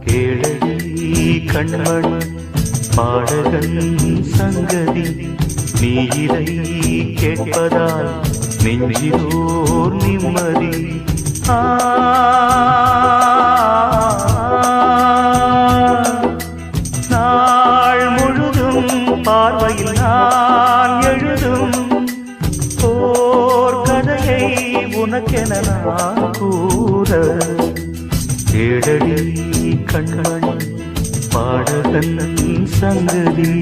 கேளடி கண்மணி பாடகன் சங்கதி, நீ இதை கேட்பதால் நெஞ்சிலோர் நிம்மதி. நாள் முழுதும் பார்வையில் நான் எழுதும் ஓர் கதையை உனக்கென நான் கூற. கேளடி கண்மணி பாடகன் சங்கதி.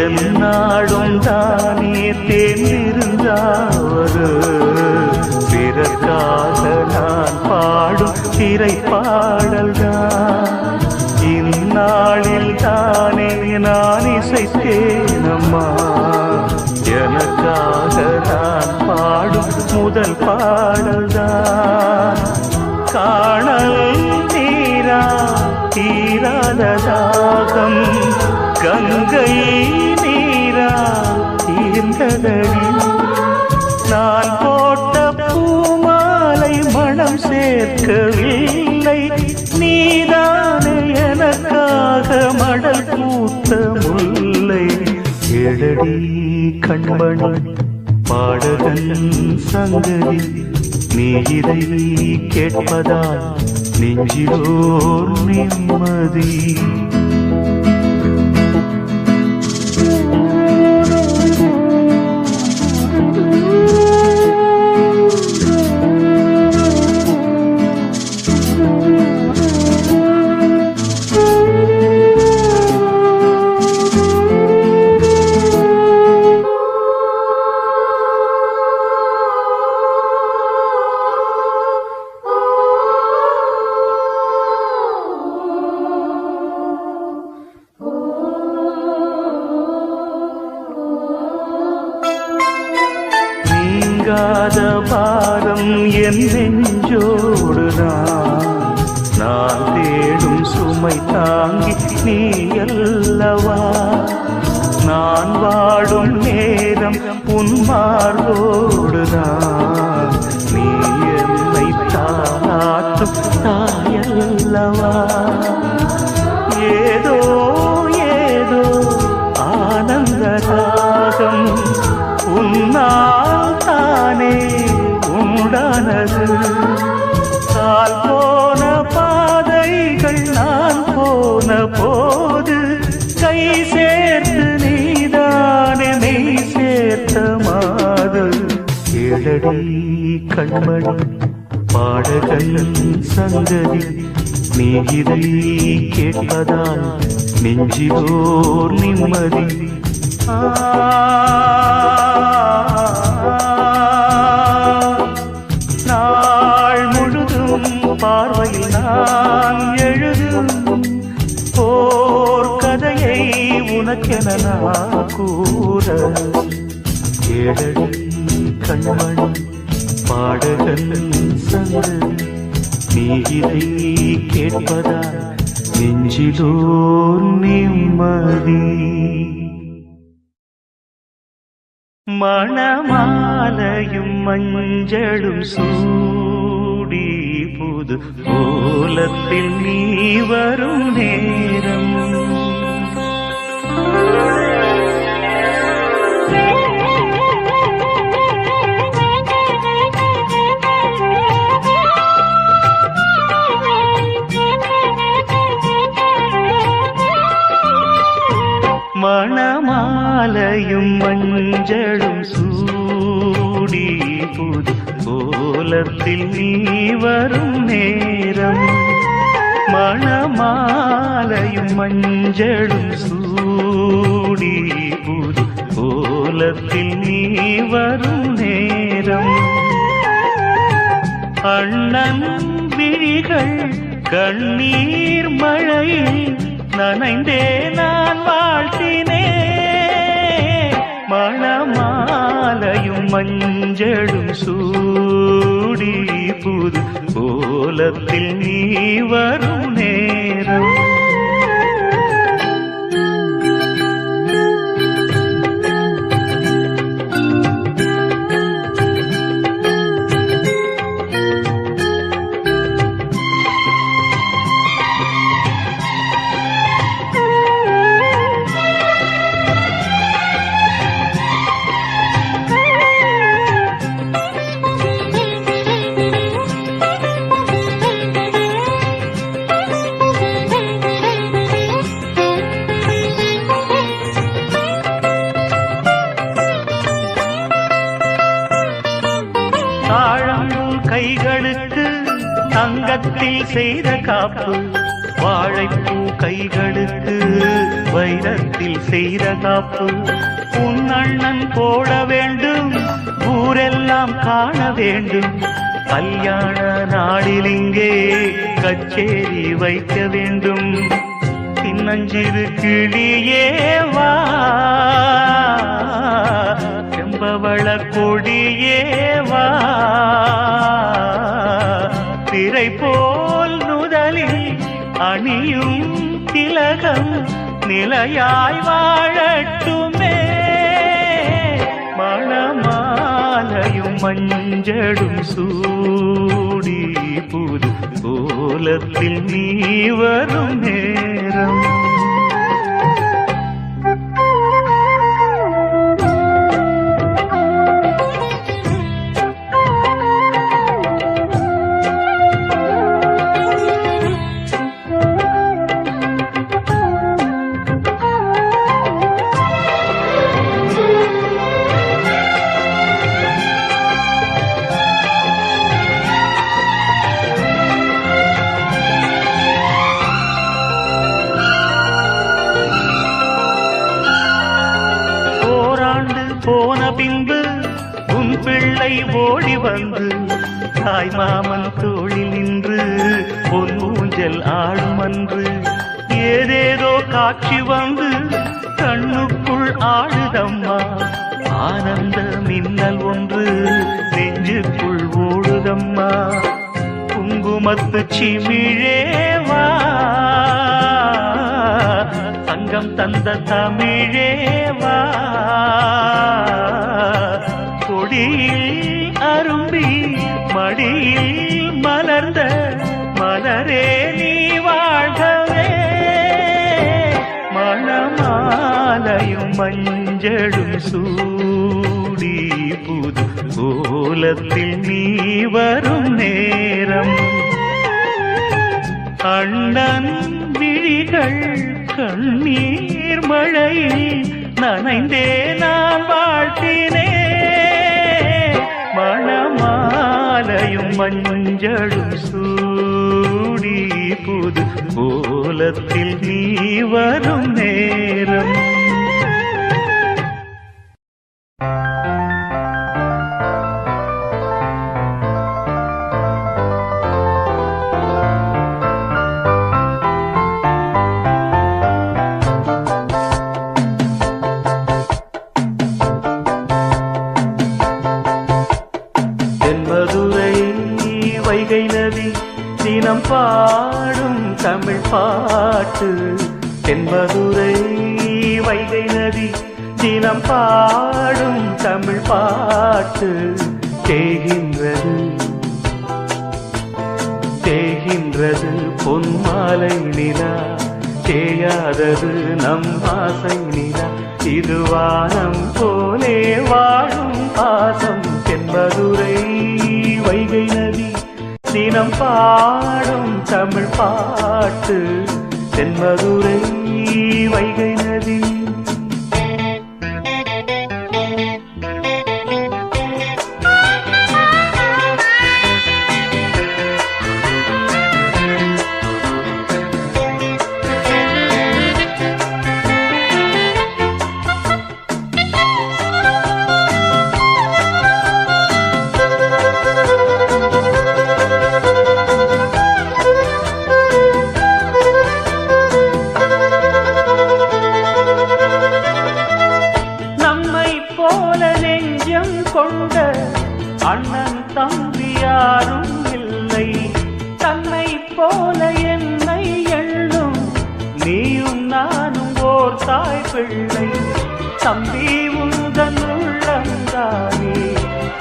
என்னாடும் தானே தேர்ந்திருந்தாவது, பிறக்காக நான் பாடும் திரைப்பாடல்தான். இந்நாளில் தானே நான் இசைத்தேனம்மா, எனக்காக நான் பாடும் முதல் பாடல்தான். காணல் தீரா தீராத தாகம் கங்கை நீரா தீர்ந்ததடி. நான் போட்ட பூமாலை மனம் சேர்க்கவில்லை, நீதானே எனக்காக மடல் பூத்த முல்லை. கேளடி கண்மணி பாடகன் சங்கதி, நீ இதை கேட்பதால் நெஞ்சிலோர் நிம்மதி. நீங்காத பாரம் என் நெஞ்சோடுதான், நான் தேடும் சுமை தாங்கி நீ அல்லவா. நான் வாடும் நேரம் உன் மார்போடுதான், நீ என்னை தாளாட்டும் தாயல்லவா. ஏதோ ஏதோ ஆனந்த ராகம் உன்னால் தானே உண்டானது. கால் போன பாதைகள் நான் போன போது, கை சேர்த்து நீதானே மெய் சேர்த்த மாது. கேளடி கண்மணி பாடகன் சங்கதி, நீ இதை கேட்பதால் நெஞ்சிலோர் நிம்மதி. நாள் முழுதும் பார்வையில் நான் எழுதும் ஓர் கதையை உனக்கென நான் கூற. கேளடி கண்மணி பாடகன் சங்கதி, நீ இதை கேட்பதால் நெஞ்சிலோர் நிம்மதி. மணமாலையும் மஞ்சளும் சூடி புது கோலத்தில் நீ வரும் நேரம், மணமாலையும் மஞ்சளும் சூடி புது கோலத்தில் நீ வரும் நேரம். மணமாலையும் மஞ்சளும் சூடி புது கோலத்தில் நீ வரும் நேரம் அண்ணன் விழிகள் கண்ணீர் மழையில் நனைந்தே நான் வாழ்த்தினே மணமாலையும் மஞ்சளும் சூடி புது கோலத்தில் நீ வரும் நேரம் கைகளுக்கு தங்கத்தில் செய்த காப்பு வாழைப்பூ கைகளுக்கு வைரத்தில் செய்த காப்பு உன் அண்ணன் போட வேண்டும் ஊரெல்லாம் காண வேண்டும் கல்யாண நாளில் இங்கே கச்சேரி வைக்க வேண்டும் சின்னஞ்சிறு கிளியே வா செம்பவள கொடியே வா திரை போல் நுதலில் அணியும் திலகம் நிலையாய் வாழட்டுமே மணமாலையும் மஞ்சளும் சூடி புது கோலத்தில் நீ வரும் நேரம் போன பின்பு உன் பிள்ளை ஓடி வந்து தாய் மாமன் தோளில் நின்று பொன் ஊஞ்சல் ஆடும் அன்று ஏதேதோ காட்சி வந்து கண்ணுக்குள் ஆடுதம்மா ஆனந்த மின்னல் ஒன்று நெஞ்சுக்குள் ஓடுதம்மா குங்குமத்து சிமிழேவா சங்கம் தந்த தமிழேவா கொடியில் அரும்பி மடியில் மலர்ந்த மலரே நீ வாழ்கவே மணமாலையும் மஞ்சளும் சூடி புது கோலத்தில் நீ வரும் நேரம் அண்ணன் விழிகள் கண்ணீர் மழையில் நனைந்தே நான் வாழ்த்தினே மணமாலையும் மஞ்சளும் சூடி புது கோலத்தில் நீ வரும் நேரம் வைகை நதி தினம் பாடும் தமிழ் பாட்டு தென்மதுரை வைகை நதி தினம் பாடும் தமிழ் பாட்டு தேகின்றது தேகின்றது பொன்மாலை நிலா தேயாதது நம் ஆசை நிலா இது வானம் போலே வாழும் பாசம் தென்மதுரை வைகை நதி தினம் பாடும் தமிழ் பாட்டு தென்மதுரை வைகை நதி பிள்ளை தம்பி உந்தன் உள்ளந்தானே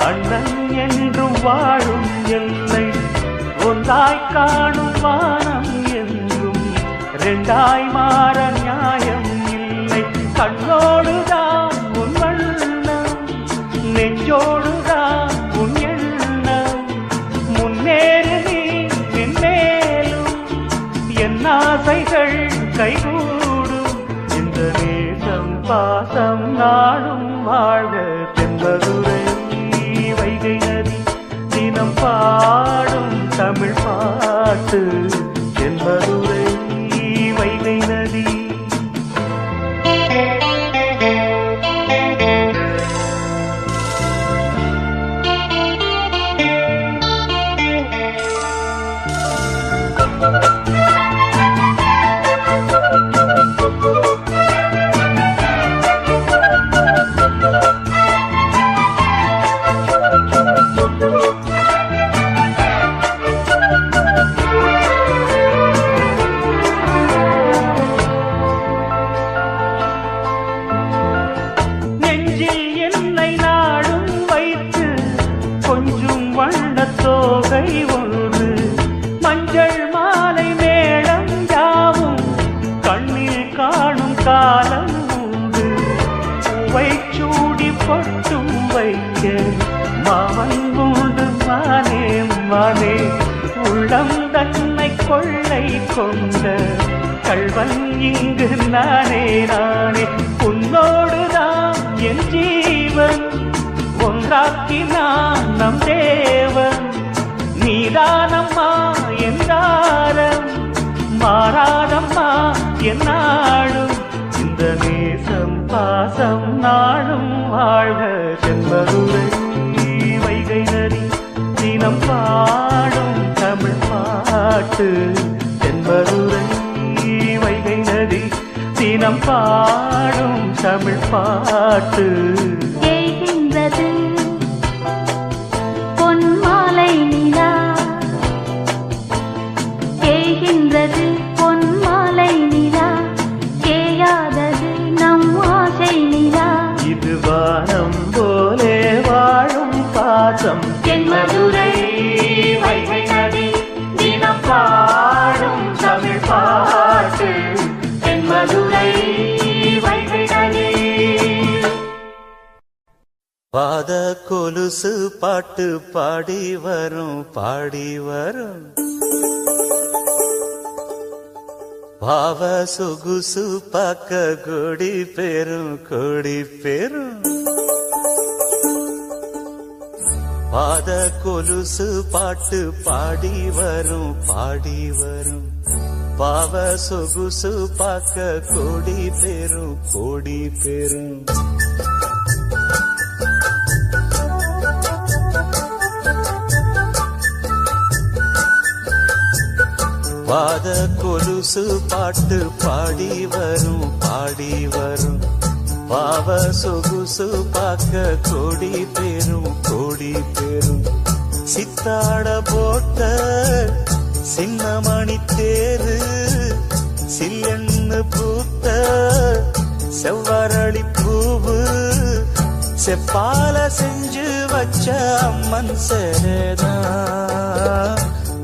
அண்ணன் என்றும் வாழும் எல்லை ஒன்றாய் காணும் வானம் என்றும் ரெண்டாய் மாற நியாயம் இல்லை கண்ணோடுதான் உன் வண்ணம் நெஞ்சோடுதான் உன் எண்ணம் முன்னேறு நீ மென்மேலும் என் ஆசைகள் கைகூடும் இந்த நேசம் பாசம் நாடும் வாழ்க தென்பதுரை வைகை நதி தினம் பாடும் தமிழ் பாட்டு தென்பதுரை வைகை நதி தோகை ஒன்று மஞ்சள் மாலை மேளம் யாவும் கண்ணில் காணும் காலம் உண்டு பூவை சூடி பொட்டும் வைக்க மாமன் உண்டு மானே மானே உள்ளம் தன்னை கொள்ளை கொண்ட கள்வன் இங்கு நானே நானே உன்னோடுதான் என் ஜீவன் ஒன்றாக்கினான் நம் தேவன் நீதானம்மா என்றாரம் மாறாதம்மா என்னாலும் இந்த நேசம் பாசம் நாளும் வாழ்க தென்பதுரை வைகை நதி தினம் பாடும் தமிழ் பாட்டு தென்பதுரை வைகை நதி தினம் பாடும் தமிழ் பாட்டு பொன்மாலை நிலா கேகின்றது பொன்மாலை நிலா கேயாதது நம் ஆசை நிலா இது வானம் போலே வாழும் பாசம் தென்மதுரை வைகை நதி தினம் பாடும் தமிழ் பாட்டு தென்மதுரை வைகை நதி பாத கொலுசு பாட்டு பாடி வரும் பாவ சொகுசு பாக்க கொடி பெரும் பாத கொலுசு பாட்டு பாடி வரும் பாவ சொகுசு பாக்க கொடி பெரும் பாத கொலுசு பாட்டு பாடி வரும் பாவ சொகுசு பாக்க கொடி பெரும் சித்தாட போட்ட சின்னமணி தேரு சில்லெண்ணு பூத்த செவ்வரளி பூவு செப்பால செஞ்சு வச்ச அம்மன் சேரதா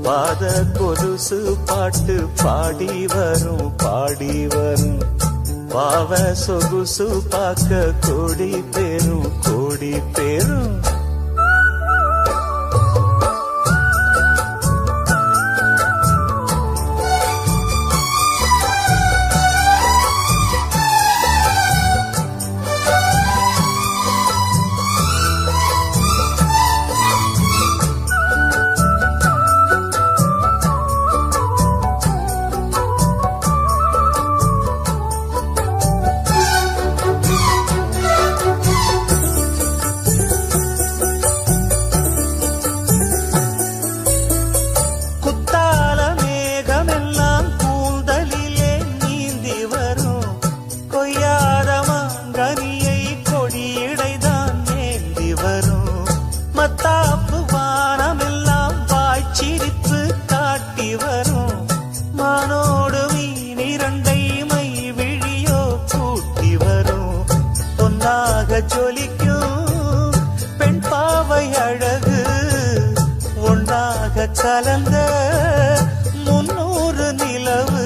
பாத கொலுசு பாட்டு பாடி வரும் பாவ சொகுசு பாக்க கொடி பெரும் ஜொலிக்கும் பெண் பாவை அழகு ஒன்றாக கலந்த 300 நிலவு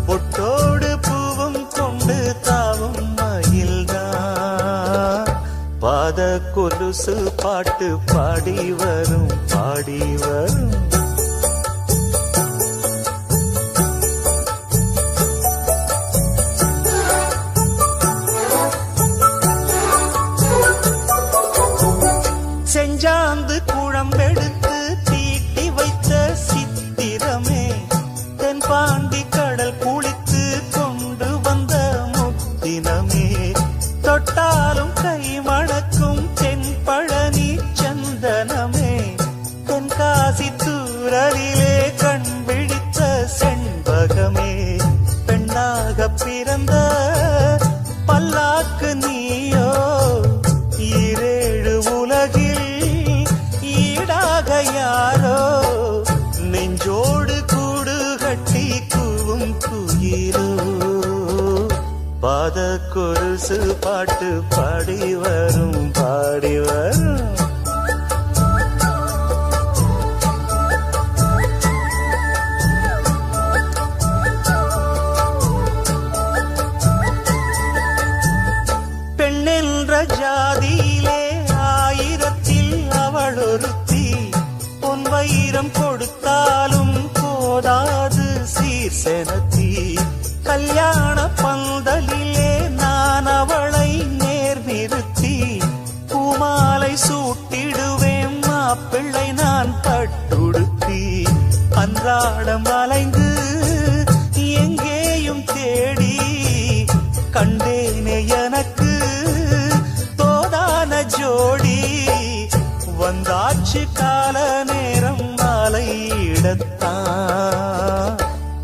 பொட்டோடு பூவும் கொண்டு தாவும் மயில்தான் பாத கொலுசு பாட்டு பாடி வரும் பாடி வரும் செஞ்சாந்து குழம்பெடுத்து தீட்டி வைத்த சித்திரமே தென்பாண்டி கடல் குளித்து கொண்டு வந்த முத்தினமே தொட்டாலும் கை மணக்கும் தென்பழனி சந்தனமே தென்காசி தூரலிலே கண் பிடித்த செண்பகமே பெண்ணாக பிறந்த பல்லாக்கு நீயோ ஈரேழு உலகில் ஈடாக யாரோ நெஞ்சோடு கூடு கட்டி கூவும் குயிலோ பாத கொலுசு பாட்டு பாடி வரும் பாடி வரும் பெண்ணென்ற ஜாதியிலே 1000ல் அவள் ஒருத்தி பொன் வைரம் கொடுத்தாலும் போதாது சீர்செனத்தி கல்யாண பந்தலிலே நான் அவளை நேர் நிறுத்தி பூமாலை சூட்டிடுவேன் மாப்பிள்ளை நான் பட்டுடுத்தி அன்றாடம் அலைந்து எங்கேயும் தேடி கண்டேனே எனக்கு தோதான ஜோடி வந்தாச்சு கால நேரம் மாலையிடத்தான்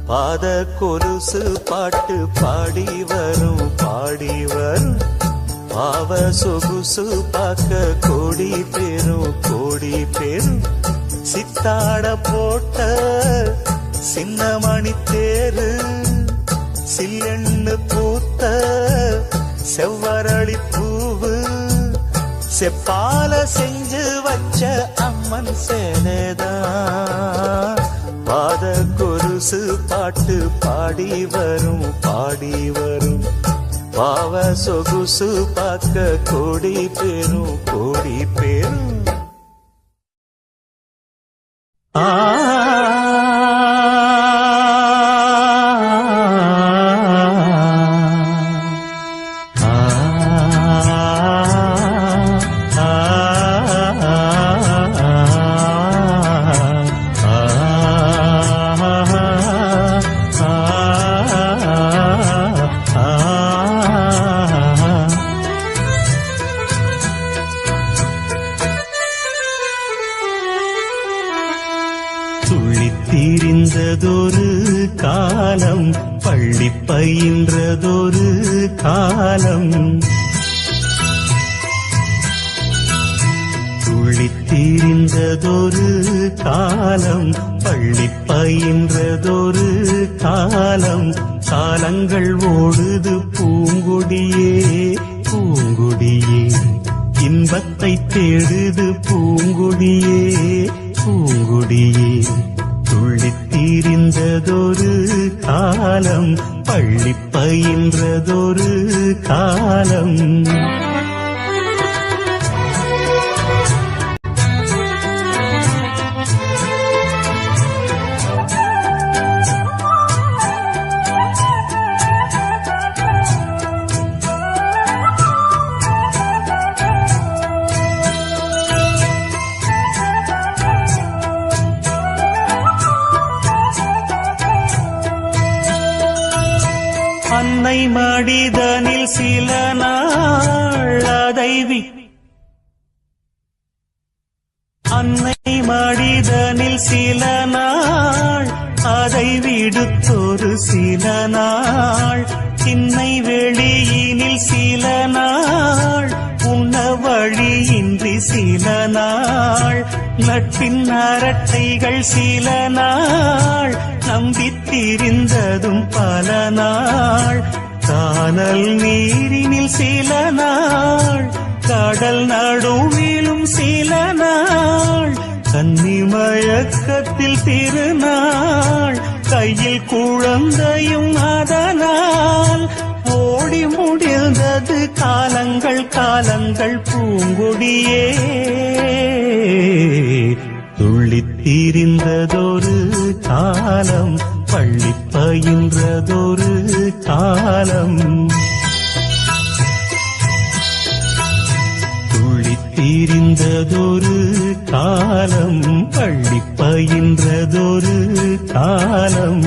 பாத கொலுசு பாட்டு பாடி வரும் பாடி வரும் பாவ சொகுசு பார்க்க கோடி பேரும் சித்தாட போட்ட சின்னமணி தேரு சில்லெண்ணு பூத்த செவ்வரளி பூவு செப்பால செஞ்சு வச்ச அம்மன் சேனதான் பாத கொலுசு பாட்டு பாடி வரும் பாடி வரும் பாவ சொகுசு பார்க்க கோடி பேரும் ஆ துள்ளித்திரிந்ததொரு காலம் பள்ளி பயின்றதொரு காலம் துள்ளித்திரிந்ததொரு காலம் பள்ளி பயின்றதொரு காலம் காலங்கள் ஓடுது பூங்குடியே பூங்குடியே இன்பத்தை தேடுது பூங்குடியே பூங்குடியே துள்ளித்திரிந்ததொரு காலம் பள்ளி பயின்றதொரு காலம் அன்னை மடிதனில் சில நாள் அன்னை மடிதனில் சில நாள் அதை விடுத்தொரு சில நாள் திண்ணை வெளியினில் சில நாள் உண்ண வழியின்றி சில நாள் நட்பின் அரட்டைகள் சில நாள் நம்பித்திரிந்ததும் பல நாள் கானல் நீரினில் சில நாள் கடல் நடுவிலும் சில நாள் கன்னிமயக்கத்தில் திருநாள் கையில் குழந்தையும் அதனால் ஓடி முடிந்தது காலங்கள் காலங்கள் பூங்கொடியே துள்ளித் திரிந்ததொரு காலம் பள்ளி பயின்றதொரு காலம் துள்ளித் திரிந்ததொரு காலம் பள்ளி பயின்றதொரு காலம்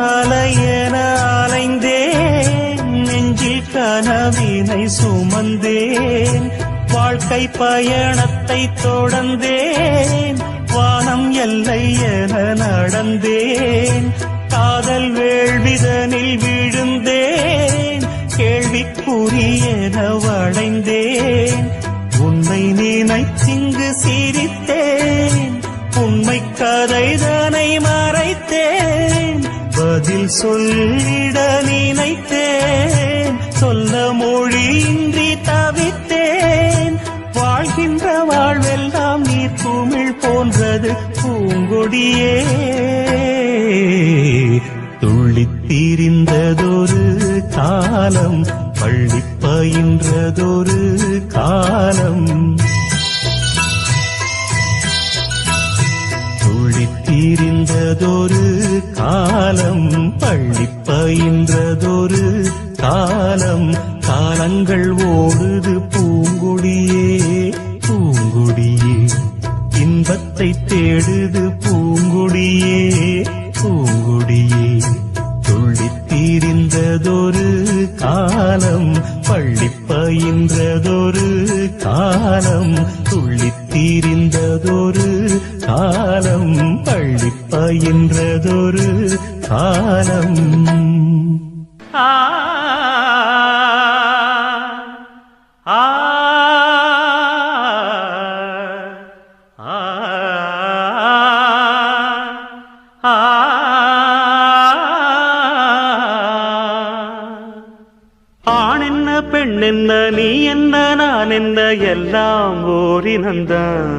அலையென அலைந்தேன் நெஞ்சில் கனவினை சுமந்தேன் வாழ்க்கை பயணத்தை தொடர்ந்தேன் வானம் எல்லை என நடந்தேன் காதல் வேள்விதனில் விழுந்தேன் கேள்விக்குரியென வளைந்தேன் உன்னை நினைத்திங்கு சிரித்தேன் உண்மை கதைதனை மறைத்தேன் பதில் சொல்லிட நினைத்தேன் சொல்ல மொழியின்றி தவித்தேன் வாழ்கின்ற வாழ்வெல்லாம் நீர் குமிழ் போன்றது பூங்கொடியே துள்ளித் திரிந்ததொரு காலம் பள்ளி பயின்றதொரு காலம் துள்ளித் திரிந்ததொரு காலம் பள்ளி பயின்றதொரு காலம் காலங்கள் ஓடுது பூங்கொடியே பூங்கொடியே இன்பத்தை தேடுது பூங்கொடியே பூங்கொடியே துள்ளித் திரிந்ததொரு காலம் பள்ளி பயின்றதொரு காலம் துள்ளித் திரிந்ததொரு காலம் பள்ளி பயின்றதொரு காலம் ஆ ஆ ஆ ஆண் என்ன பெண் என்ன நீ என்ன நான் என்ன எல்லாம் ஓரினந்தான்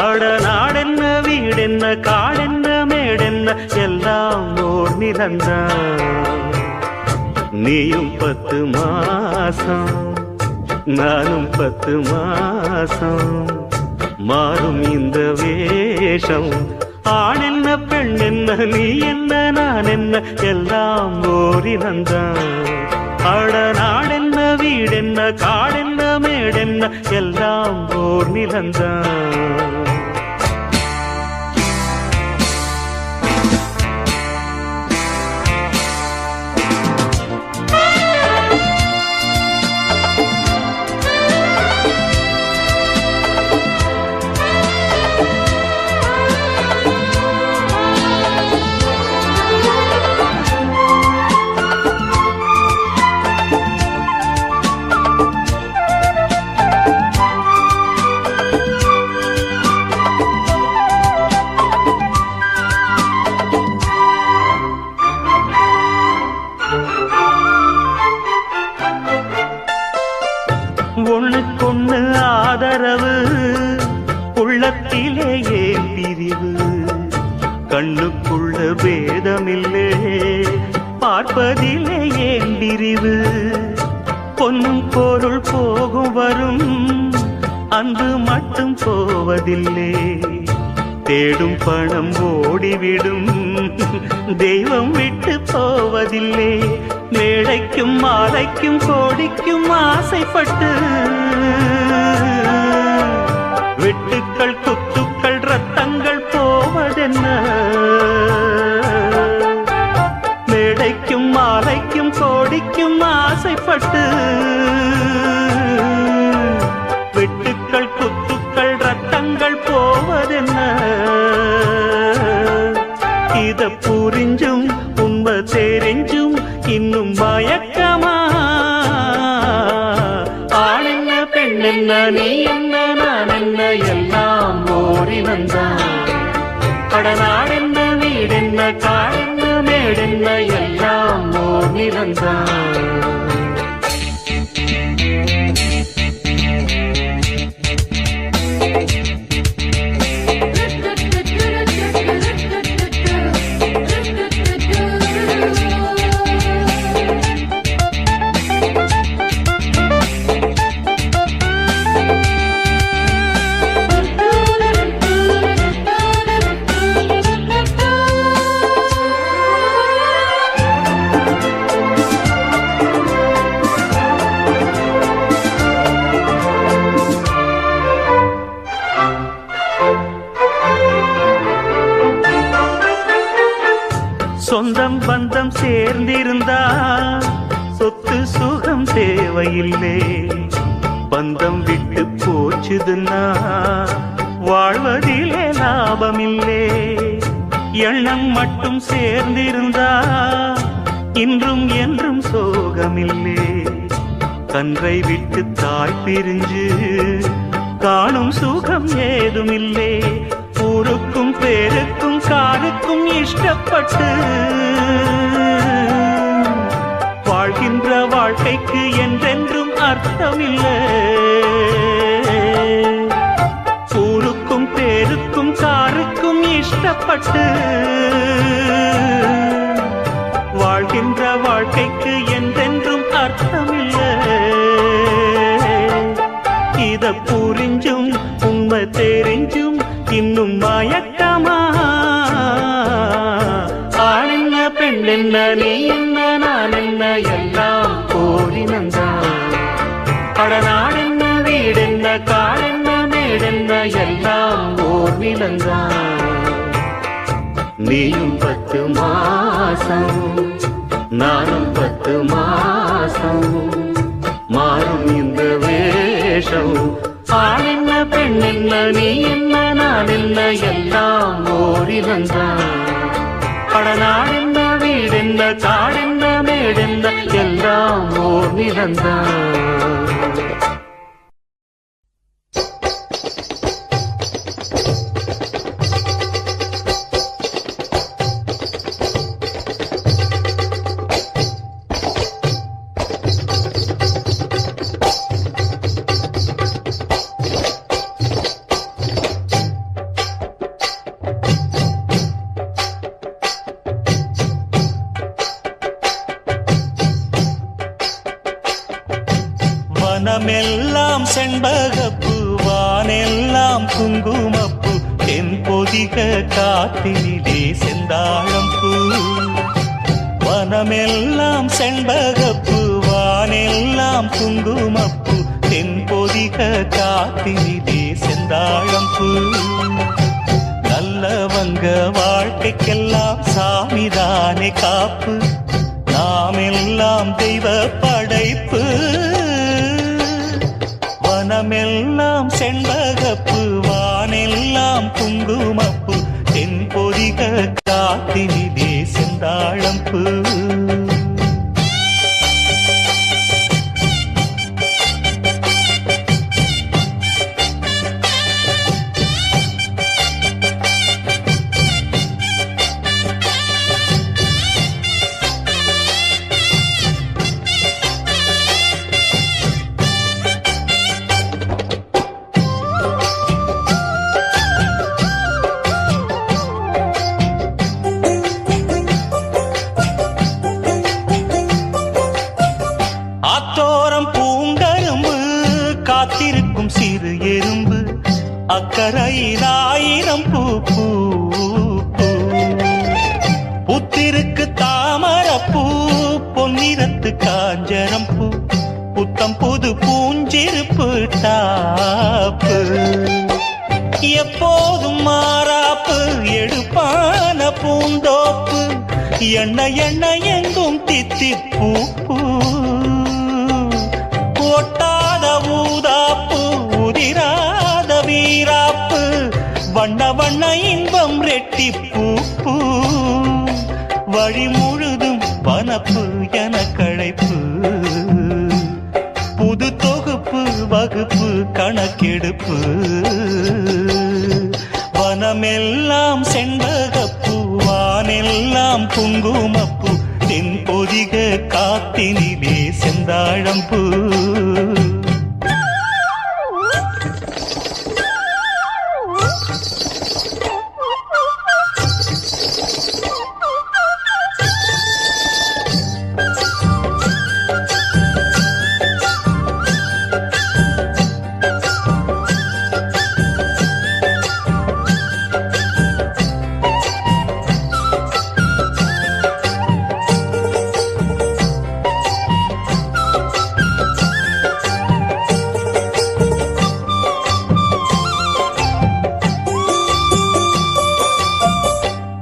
அட நாடென்ன வீடென்ன காடென்ன மேடென்ன எல்லாம் ஓர் நிலந்தான் நீயும் 10 மாசம் நானும் 10 மாசம் மாறும் இந்த வேஷம் ஆண் என்ன பெண் என்ன நீ என்ன நான் என்ன எல்லாம் ஓரினந்தான் அட நாடென்ன வீடென்ன காடென்ன மேடென்ன எல்லாம் ஓர் நிலந்தான் ஒண்ணுக்கொண்ணு ஆதரவு உள்ளத்திலே ஏன் பிரிவு கண்ணுக்குள்ள பேதமில்லே பார்ப்பதிலே ஏன் பிரிவு பொன்னும் பொருள் போகும் வரும் அன்பு மட்டும் போவதில்லை தேடும் பணம் ஓடிவிடும் தெய்வம் விட்டு போவதில்லை மேடைக்கும் மாலைக்கும் கோடிக்கும் ஆசைப்பட்டு வெட்டுக்கள் குத்துக்கள் ரத்தங்கள் போவதென்ன இத புரிஞ்சும் உண்மை தெரிஞ்சும் இன்னும் மயக்கமா ஆண் என்ன பெண் என்ன நீ என்ன நான் என்ன எல்லாம் ஓரினந்தான் கடனாடென்ன வீடென்ன காடென்ன மேடென்ன எல்லாம் ஓர் நிலந்தான் சொந்தம் பந்தம் சேர்ந்திருந்தா சொத்து சுகம் தேவையில்லை பந்தம் விட்டு போச்சுதுன்னா வாழ்வதிலே லாபமில்லை எண்ணம் மட்டும் சேர்ந்திருந்தா இன்றும் என்றும் சோகமில்லை கன்றை விட்டு தாய் பிரிஞ்சு காணும் சுகம் ஏதுமில்லை ஊருக்கும் பேருக்கும் காருக்கும் இஷ்டப்பட்டு வாழ்கின்ற வாழ்க்கைக்கு என்றென்றும் அர்த்தமில்லை ஊருக்கும் பேருக்கும் காருக்கும் இஷ்டப்பட்டு வாழ்கின்ற வாழ்க்கைக்கு என்றென்றும் அர்த்தமில்லை இத புரிஞ்சும் உண்மை தெரிஞ்சும் இன்னும் மயக்கமா ஆண் என்ன பெண் என்ன நீ என்ன நான் என்ன எல்லாம் ஓரினந்தான் கடனாடென்ன வீடென்ன காடென்ன மேடென்ன எல்லாம் ஓர் நிலந்தான் நீயும் 10 மாசம் நானும் 10 மாசம் மாறும் இந்த வேஷம் ஆண் என்ன பெண் என்ன நீ என்ன நான் என்ன எல்லாம் ஓரினந்தான் கடனாடென்ன வீடென்ன காடென்ன மேடென்ன எல்லாம் ஓர் நிலந்தான் வனமெல்லாம் செண்பகப்பு வானெல்லாம் குங்குமப்பு தென் பொதிக காத்தினிலே செந்தாழம்பூ வனமெல்லாம் செண்பகப்பு வானெல்லாம் குங்குமப்பு தென் பொதிக காத்தினிலே செந்தாழம்பூ நல்லவங்க வாழ்க்கைக்கெல்லாம் சாமிதானே காப்பு நாமெல்லாம் தெய்வ படைப்பு வனமெல்லாம் செண்பகப்பு வானெல்லாம் குங்குமப்பு தென் பொதிக காத்தினிலே செந்தாழம்பூ காத்திருக்கும் சிறு எறும்பு அக்கரையில் 1000 பூ பூ புத்திருக்கு தாமரப்பூ பொன்னிறத்து காஞ்சரம் பூ புத்தம் புது பூஞ்சிருப்பு டாப்பு எப்போதும் மாறாப்பு எடுப்பான பூந்தோப்பு எண்ண எண்ண எங்கும் தித்திப்பூ ஒட்டாத ஊதாப்பு உதிராத வீராப்பு வண்ண வண்ண இன்பம் ரெட்டிப்பூ வழி முழுதும் வனப்பு என கழைப்பு புது தொகுப்பு வகுப்பு கணக்கெடுப்பு வனமெல்லாம் செண்பகப்பூ வானெல்லாம் குங்குமப்பூ தென்பொதிக காத்தினிலே செந்தாழம்பூ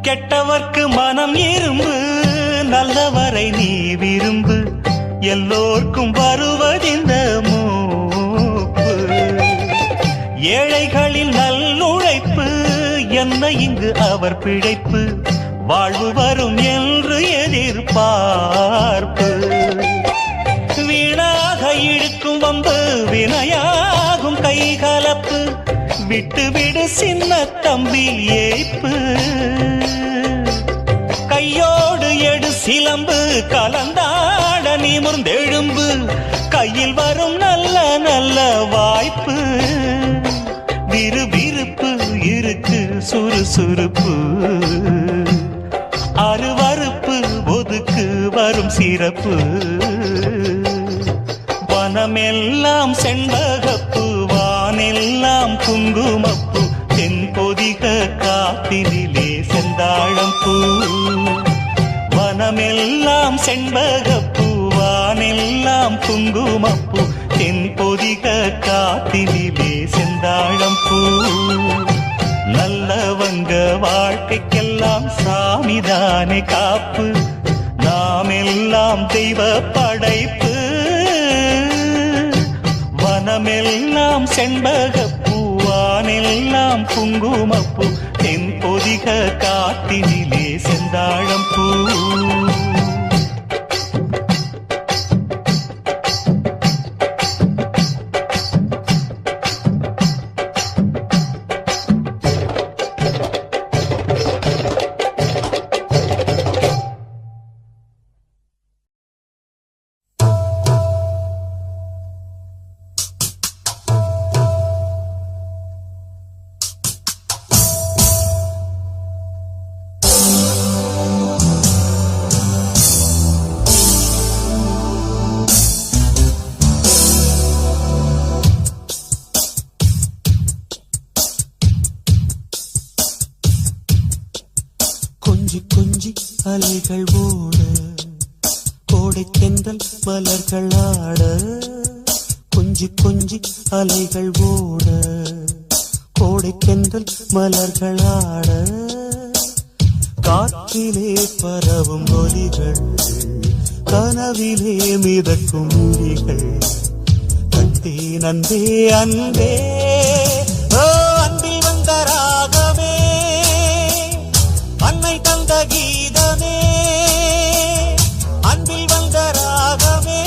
கெட்டவர்க்கு மனம் இரும்பு நல்லவரை நீ விரும்பு எல்லோர்க்கும் வருவதிந்த மூப்பு ஏழைகளில் நல்லுழைப்பு என்ன இங்கு அவர் பிழைப்பு வாழ்வு வரும் என்று எதிர்பார்ப்பு வீணாக இழுக்கும் வம்பு வினையாகும் கைகலப்பு விட்டுவிடு சின்ன தம்பி ஏய்ப்பு கையோடு எடு சிலம்பு கலந்தாட நிமிர்ந்தெழும்பு கையில் வரும் நல்ல நல்ல வாய்ப்பு விறுவிறுப்பு இருக்கு சுறுசுறுப்பு அருவருப்பு ஒதுக்கு வரும் சிறப்பு வனமெல்லாம் செண்பகப்பு வானெல்லாம் குங்குமப்பூ தென்பொதிக காத்தினிலே செந்தாழம்பூ வனமெல்லாம் செண்பகப்பூ வானெல்லாம் குங்குமப்பூ தென்பொதிக காத்தினிலே செந்தாழம்பூ நல்லவங்க வாழ்க்கைக்கெல்லாம் சாமிதானே காப்பு நாம் எல்லாம் தெய்வ படைப்பு வனமெல்லாம் செண்பகப்பூ வானெல்லாம் குங்குமப்பூ தென்பொதிக காத்தினிலே செந்தாழம்பூ கொஞ்சி அலைகள் ஓட கோடை தென்றல் மலர்கள் ஆட கொஞ்சி அலைகள் ஓட கோடை தென்றல் மலர்கள் ஆட காற்றிலே பரவும் ஒலிகள் கனவிலே மிதக்கும் மொழிகள் கண்டே நன்பே அன்பே அன்பில் வந்த ராகமே அன்னை தந்த கீதமே அன்பில் வந்த ராகமே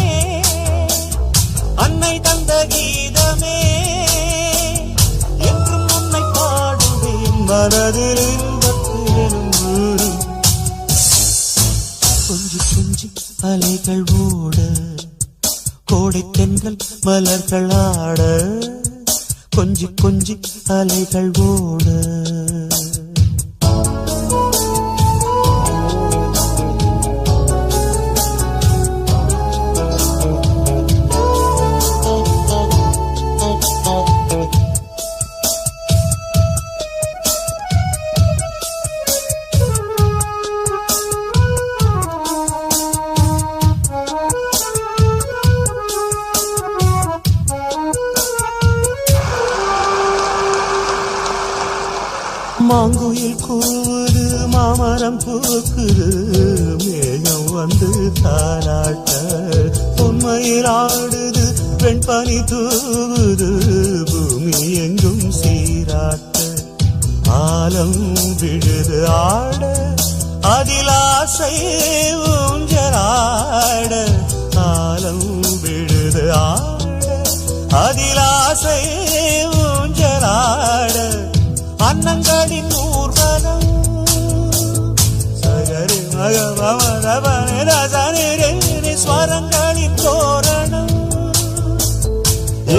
அன்னை தந்த கீதமே என்றும் உன்னை பாடுவேன் மனதில் இன்பத்திலும் ஊரும் கொஞ்சி அலைகள் ஓட கோடை தென்றல் மலர்கள் ஆட கொஞ்சி அலைகள் ஓட மாங்குயில் கூவுது மாமரம் பூக்குது மேகம் வந்து தாராட்ட உண்மையில் ஆடுது வெண்பனி தூவுது பூமி எங்கும் சீராட்ட ஆலம் விழுது ஆட அதில் ஆசை ஊஞ்சலாட காலம் விழுது ஆட அதில் ஆசை ஊஞ்சலாட அன்னங்களின் ஊர்வலம் சகரி மகமரபனி ஸ்வரங்களின் தோரணம்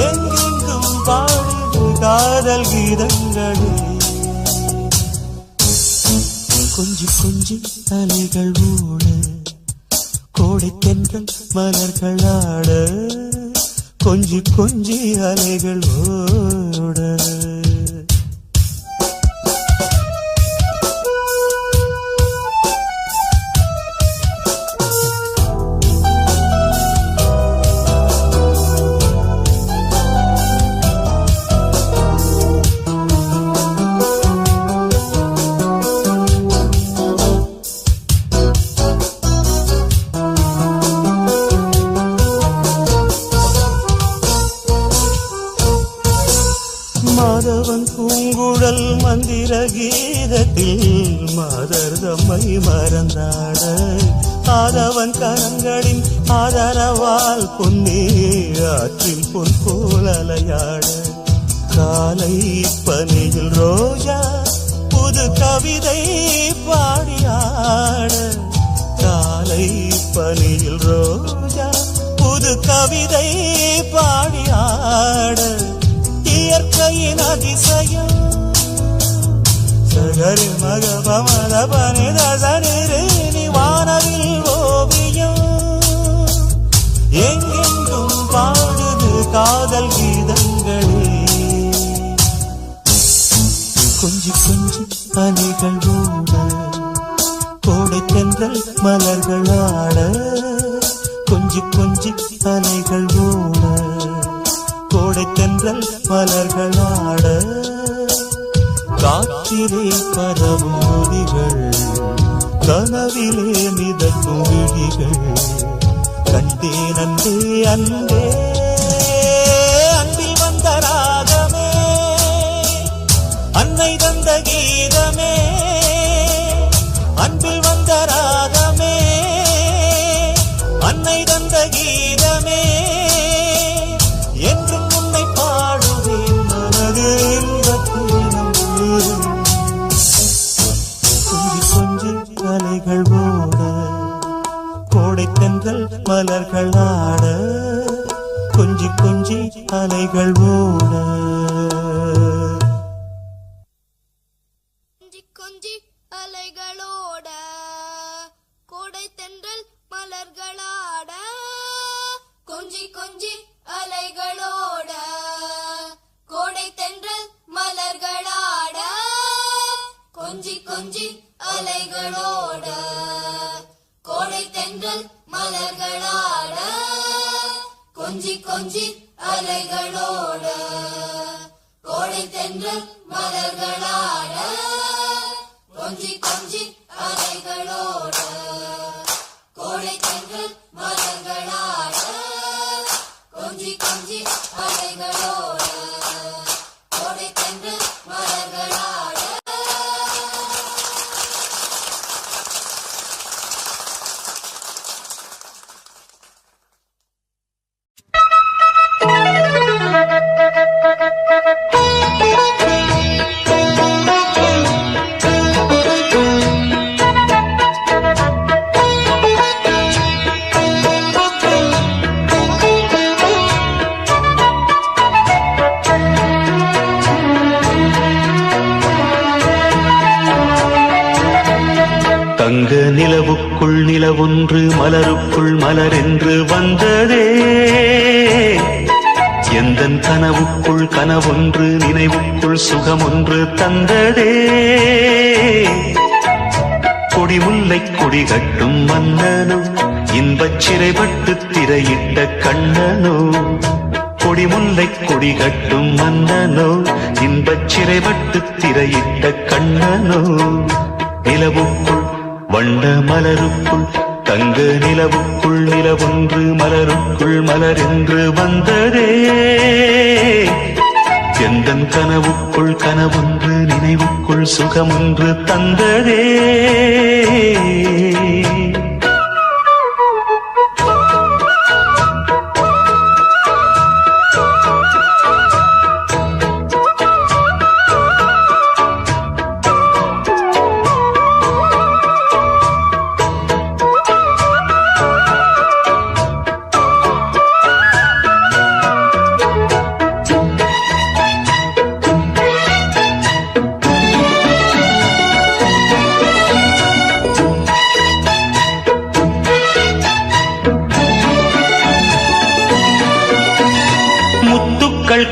எங்கெங்கும் பாடுது காதல் கீதங்களே கொஞ்சி கொஞ்சி அலைகள் ஓட கோடை தென்றல் மலர்கள் ஆட கொஞ்சி கொஞ்சி அலைகள் ஓட மாதவன் பூங்குழல் மந்திர கீதத்தில் மாதர் தம்மை மறந்தாட ஆதவன் கரங்களின் ஆதரவால் பொன்னே ஆற்றில் பொன் போல் அலையாட காலை பனியில் ரோஜா புது கவிதை பாடியாட காலை பனியில் ரோஜா புது கவிதை பாடியாட இயற்கையின் அதிசயம் சகரி மகபமரபனி தசனி வானவில் ஓவியம் எங்கெங்கும் பாடுது காதல் கீதங்களே கொஞ்சி கொஞ்சி அலைகள் ஓட கோடை தென்றல் மலர்கள் ஆட கொஞ்சி கொஞ்சி அலைகள் ஓட கோடை தென்றல் மலர்கள் ஆட காற்றிலே பரவும் மொழிகள் கனவிலே மிதக்கும் விழிகள் கண்டேன் அன்பே அன்பே அன்பில் வந்த ராகமே அன்னை தந்த கீதமே அன்பில் வந்த ராகமே அன்னை தந்த கீதமே என்றும் உன்னை பாடுவேன் மனது கொஞ்சி கொஞ்சி அலைகள் ஓட கோடை தென்றல் மலர்கள் ஆட கொஞ்சி கொஞ்சி அலைகள் ஓட கொஞ்சி அலைகளோட கோடை தென்றல் மலர்களாட கொஞ்சி கொஞ்சி அலைகளோட கோடை தென்றல் மலர்களாட கொஞ்சி கொஞ்சி அலைகளோட கோடை தென்றல் மலர்களாட கொஞ்சி கொஞ்சி அலைகளோட கோடை தென்றல் மலர்களாட கொஞ்சி கொஞ்சி அலைகளோட கோடை தென்றல் மலர்களாட கொஞ்சி கொஞ்சி அலைகளோட கோடை தென்றல் மலர்களாட தங்க நிலவுக்குள் நிலவொன்று மலருக்குள் மலரென்று வந்ததே எந்தன் கனவுக்குள் கனவொன்று நினைவுக்குள் சுகமொன்று தந்ததே கொடிமுல்லை கொடி கட்டும் மன்னனோ இன்பச் சிறைப்பட்டு திரையிட்ட கண்ணனோ கொடிமுல்லை கொடி கட்டும் மன்னனோ இன்பச் சிறைப்பட்டு திரையிட்ட கண்ணனோ நிலவுக்குள் வண்ட மலருக்குள் தங்க நிலவுக்குள் நிலவொன்று மலருக்குள் மலரென்று வந்ததே எந்தன் கனவுக்குள் கனவொன்று நினைவுக்குள் சுகமொன்று தந்ததே.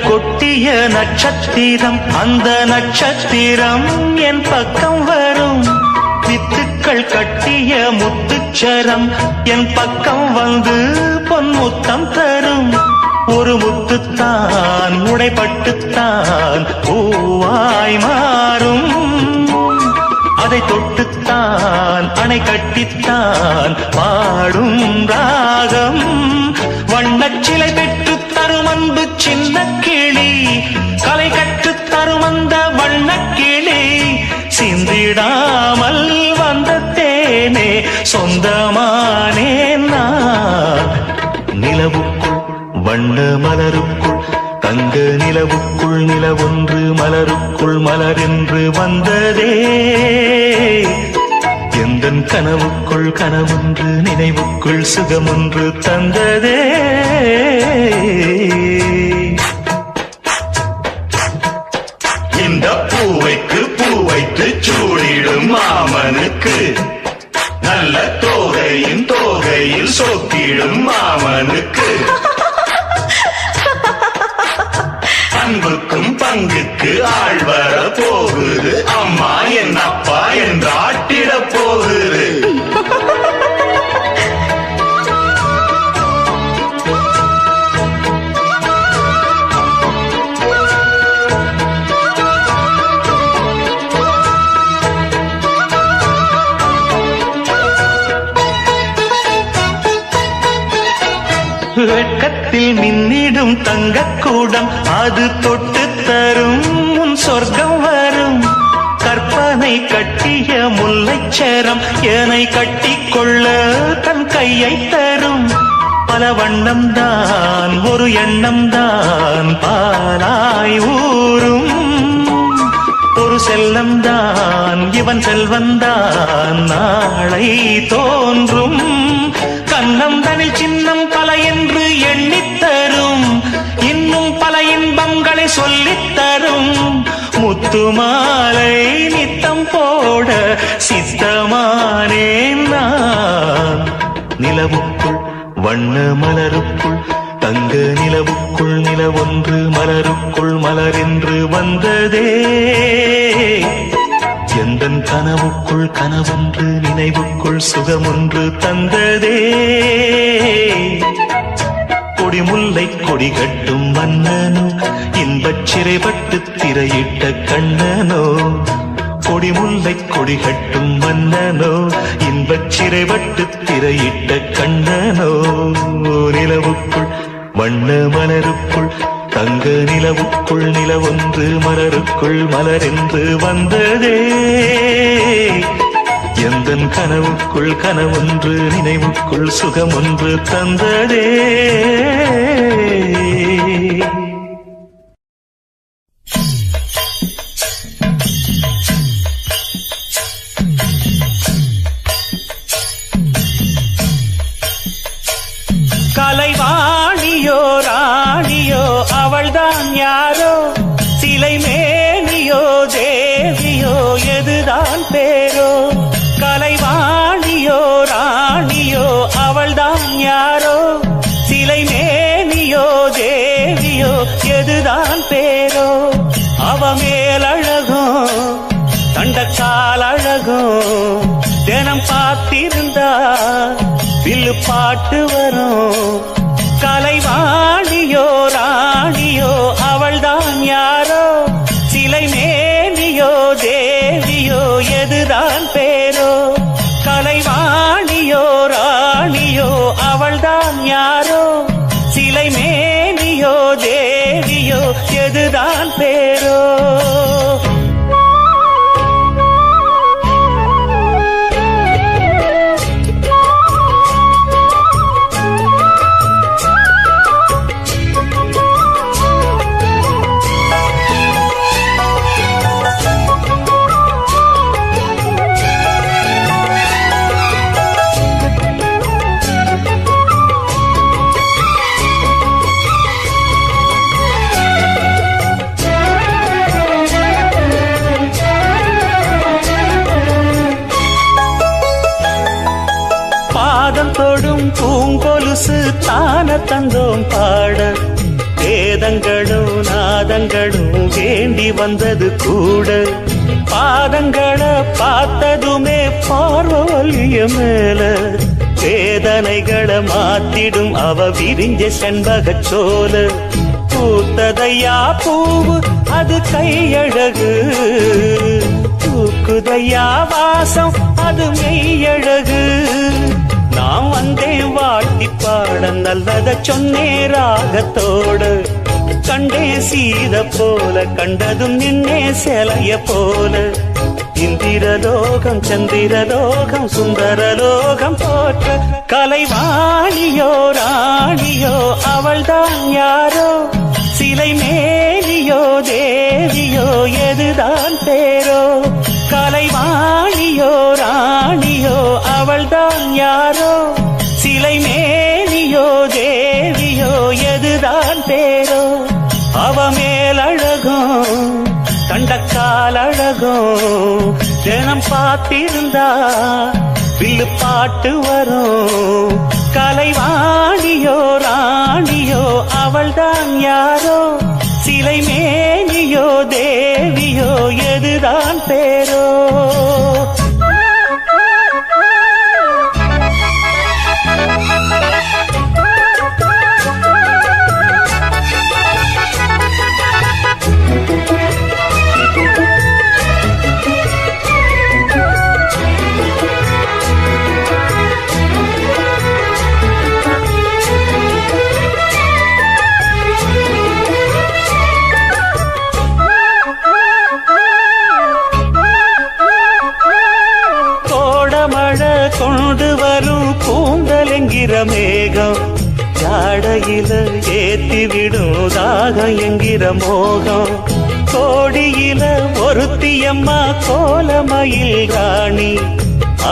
கொட்டிய நட்சத்திரம், அந்த நட்சத்திரம் என் பக்கம் வரும். வித்துக்கள் கட்டிய முத்துச்சரம் என் பக்கம் வந்து பொன்முத்தம் தரும். ஒரு முத்துத்தான் உடைப்பட்டுத்தான் பூவாய் மாறும். அதை தொட்டுத்தான் அணை கட்டித்தான் பாடும் ராகம். வண்ணச்சிலை பெற்று தரும் அன்பு சின்ன கிளி, கலை கற்று தரும் அந்த வண்ணக்கிளி. சிந்திடாமல் வந்த தேனே சொந்தமானே நான். நிலவுக்குள் வண்ண மலருக்குள் தங்க நிலவுக்குள் நிலவொன்று மலருக்குள் மலரென்று வந்ததே. எந்தன் கனவுக்குள் கனவொன்று நினைவுக்குள் சுகமொன்று தந்ததே. இந்த பூவைக்கு பூ வைத்து சூடிடும் மாமனுக்கு, நல்ல தோகையின் தோகையில் சோக்கிடும் மாமனுக்கு, அன்புக்கும் பங்குக்கு ஆள் வர போகுது. அம்மா என் அப்பா என்று ஆட்டிட போகுது. வெட்கத்தில் மின்னிடும் தங்கக்கூடம், அது தொட்டு தரும் உன் சொர்க்கம் வரும். கற்பனை கட்டிய முல்லைச்சரம் என்னை கட்டிக்கொள்ள தன் கையை தரும். பல வண்ணம் தான் ஒரு எண்ணம் தான் பாலாய் ஊரும். ஒரு செல்லம் தான் இவன் செல்வந்தான் நாளை தோன்றும். கண்ணம் தனில் சின்னம் பல என்று எண்ணித்தரும், இன்னும் பல இன்பங்களை சொல்லித்தரும். முத்துமாலை நித்தம் போட சித்தமானேன் நான். நிலவுக்குள் வண்ண மலருக்குள் தங்க நிலவுக்குள் நிலவொன்று மலருக்குள் மலரென்று வந்ததே. எந்தன் கனவுக்குள் கனவொன்று நினைவுக்குள் சுகமொன்று தந்ததே. கொடிமுல்லை கொடி கட்டும் மன்னனோ, இன்பச் சிறைப்பட்டு திரையிட்ட கண்ணனோ. கொடிமுல்லை கொடி கட்டும் மன்னனோ, இன்பச் சிறைப்பட்டு திரையிட்ட கண்ணனோ. நிலவுக்குள் வண்ண மலருக்குள் தங்க நிலவுக்குள் நிலவொன்று மலருக்குள் மலரென்று வந்ததே. எந்தன் கனவுக்குள் கனவொன்று நினைவுக்குள் சுகமொன்று தந்ததே. கலைவாணியோ ராணியோ அவள்தான் யாரோ, சிலை மேனியோ தேவியோ எதுதான் பேரோ. கலைவாணியோ ராணியோ அவள்தான் யாரோ, சிலை மேனியோ தேவியோ எதுதான் பேரோ. அவ மேலழகோ தண்டக்கால் அழகோ, தினம் பார்த்திருந்தா வில்லு பாட்டு வரும். கலைவாணியோ ராணியோ அவள்தான் யாரோ, சிலை மேனியோ தேவியோ எதுதான் பேரோ. கலைவாணியோ ராணியோ அவள்தான் யாரோ, சிலை மேனியோ தேவியோ எதுதான் எதுதான் பேரோ? பாதம் தொடும் பூங்கொலுசு தான தந்தோம் பாட, வேதங்களும் நாதங்களும் வேண்டி வந்தது கூட. பாதங்களை பார்த்ததுமே பார்வலிய மேல, வேதனைகளை மாத்திடும் அவ விரிஞ்ச செண்பகச் சோல. பூத்ததையா பூவு அது கையழகு, தூக்குதையா வாசம் அது மெய்யழகு. நான் வந்தேன் வாட்டி பாட, நல்லத சொன்னே ராகத்தோடு. கண்டே சீத போல, கண்டதும் நின்னே சிலைய போல. இந்திரலோகம் சந்திரலோகம் சுந்தரலோகம் போற்ற, கலைவாணியோ ராணியோ அவள்தான் யாரோ? சிலை மேலியோ தேவியோ எதுதான் பேரோ? கலைவாணியோ ராணியோ அவள்தான் யாரோ? சிலை மேலியோ தேவியோ எதுதான் பேரோ? அவ மேலழகும் தண்டக்கால் அழகும், தினம் பார்த்திருந்தா வில்லு பாட்டு வரும். கலைவாணியோ ராணியோ அவள்தான் யாரோ? சிலை மேனியோ தேவியோ எதுதான் பேரோ? கொண்டு வரும் கூந்தலெங்கிற மேகம், ஜாடையில ஏத்திவிடும் தாகம் என்கிற மோகம். கோடியில ஒருத்தியம்மா கோலமயில் ராணி,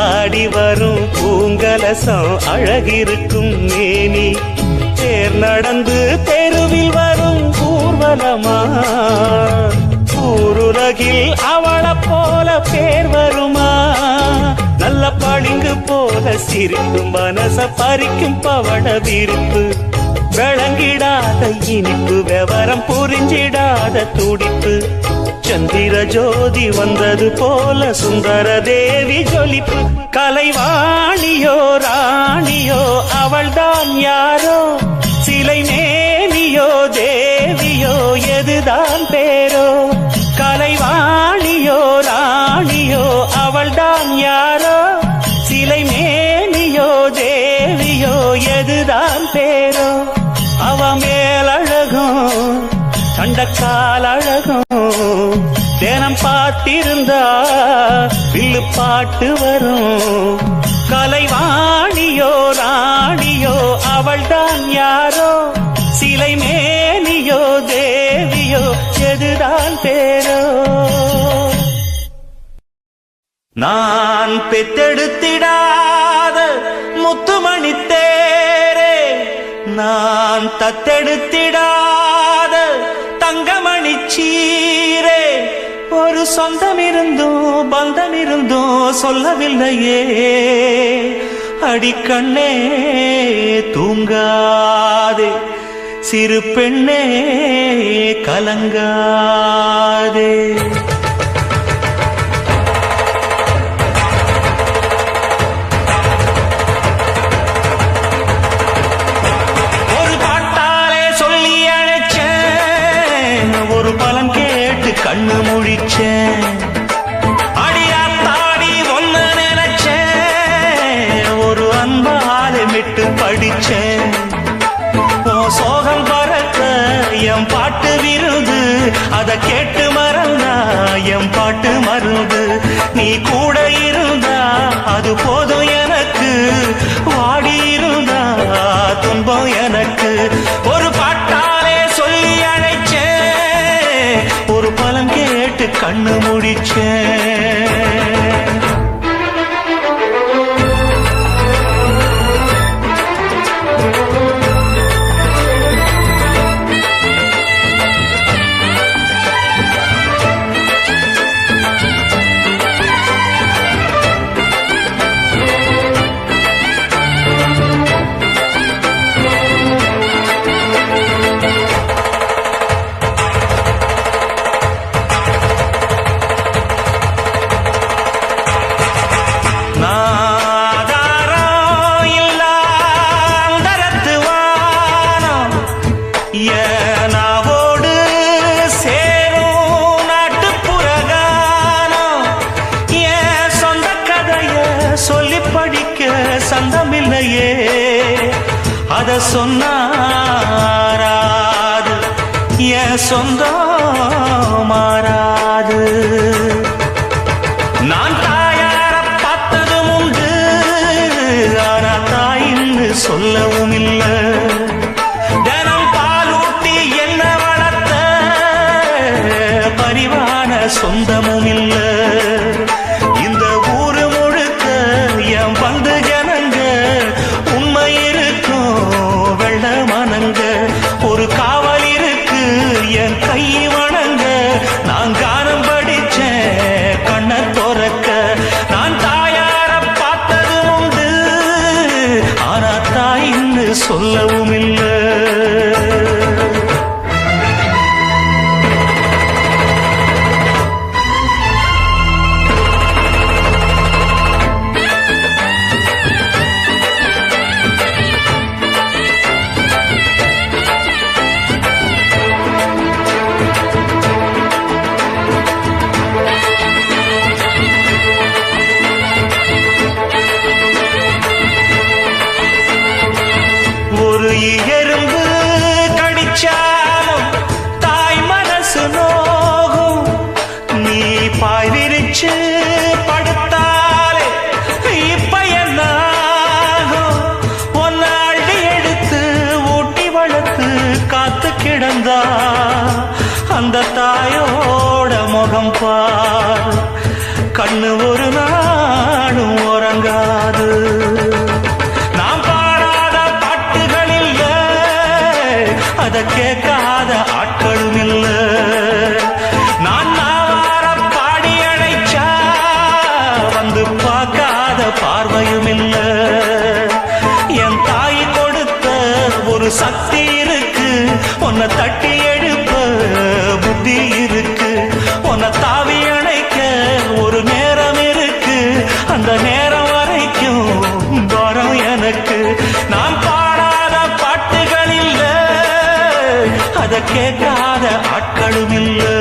ஆடி வரும் பூங்கலசம் அழகிருக்கும் மேனி. தேர் நடந்து தெருவில் வரும் ஊர்வலமா, ஊருலகில் அவளை போல பேர் வருமா? நல்ல பளிங்கு போல சிரிக்கும் மனச பறிக்கும் பவள விருப்பு. விளங்கிடாத இனிப்பு, விவரம் புரிஞ்சிடாத துடிப்பு. சந்திர ஜோதி வந்தது போல சுந்தர தேவி ஜொலிப்பு. கலைவாணியோ ராணியோ அவள்தான் யாரோ? சிலை மேனியோ தேவியோ எதுதான் பேரோ? கலைவாணியோ ராணியோ அவள்தான் யாரோ? சிலை மேனியோ தேவியோ எதுதான் பேரோ? அவ மேலழகும் தண்டக்கால் அழகும், தினம் பார்த்திருந்தா வில்லு பாட்டு வரும். கலைவாணியோ ராணியோ அவள்தான் யாரோ? சிலை மேனியோ தேவியோ எதுதான் பேரோ? நான் பெத்தெடுத்திடாத முத்துமணி தேரே, நான் தத்தெடுத்திடாத தங்கமணி சீரே. ஒரு சொந்தம் இருந்தும் பந்தம் இருந்தும் சொல்லவில்லையே, அடிக்கண்ணே தூங்காதே, சிறு பெண்ணே கலங்காதே. கண்ணு முழிச்சேன், அடியாத்தாடி ஒன்னு நினைச்சேன், ஒரு அன்பாலே விட்டு படிச்சேன். சோகம் பறக்க என் பாட்டு விருது கேட்டு மறந்தா என் பாட்டு மருந்து. நீ கூட இருந்தா அது போதும் எனக்கு, வாடி இருந்தா துன்பம் எனக்கு. ஒரு பாட்டாலே சொல்லி அழைச்சேன், ஒரு பலம் கேட்டு கண்ணு முடிச்சேன். சந்தமில்லையே அத சொன்னாராது, என் சொந்தம் மாறாது. நான் தாயார பார்த்ததும் உண்டு, ஆனா தாயின்னு சொல்லவும் இல்லை. தினம் பாலூட்டி என்ன வளர்த்த பரிவான சொந்தமும் இல்லை. இந்த ஊரு முழுக்க என் பந்து ஜனங்க, உண்மை இருக்கும் வெள்ள மனங்க. ஒரு காவல் இருக்கு என் கை வணங்க, நான் கானம் படிச்சேன் கண்ண துறக்க. நான் தாயார பார்த்தது உண்டு, ஆனா தாயின்னு சொல்லவும் இல்லை. ஒரு எறும்பு கடிச்சாலும் தாய் மனசு நோகும். நீ பாய் விரிச்சு படுத்தாலே இப்ப என்ன ஆகும்? ஒன்னு அள்ளி எடுத்து ஊட்டி வளர்த்து காத்து கிடந்தா அந்த தாயோட முகம் பார், கண்ணு ஒரு நாளும் உறங்காது. அத கேட்காத ஆட்களும் இல்ல. நான் நாவார பாடி அழைச்சா வந்து பார்க்காத பார்வையும் இல்ல. என் தாய் கொடுத்த ஒரு சக்தி இருக்கு, உன்னை தட்டி எழுப்ப புத்தி இருக்கு. உன்னை தாவி அணைக்க ஒரு நேரம் இருக்கு, அந்த நேரம் வரைக்கும் வரம் எனக்கு. நான் பாடாத பாட்டுகள் இல்ல, அத கேட்காத ஆட்களும் இல்லை.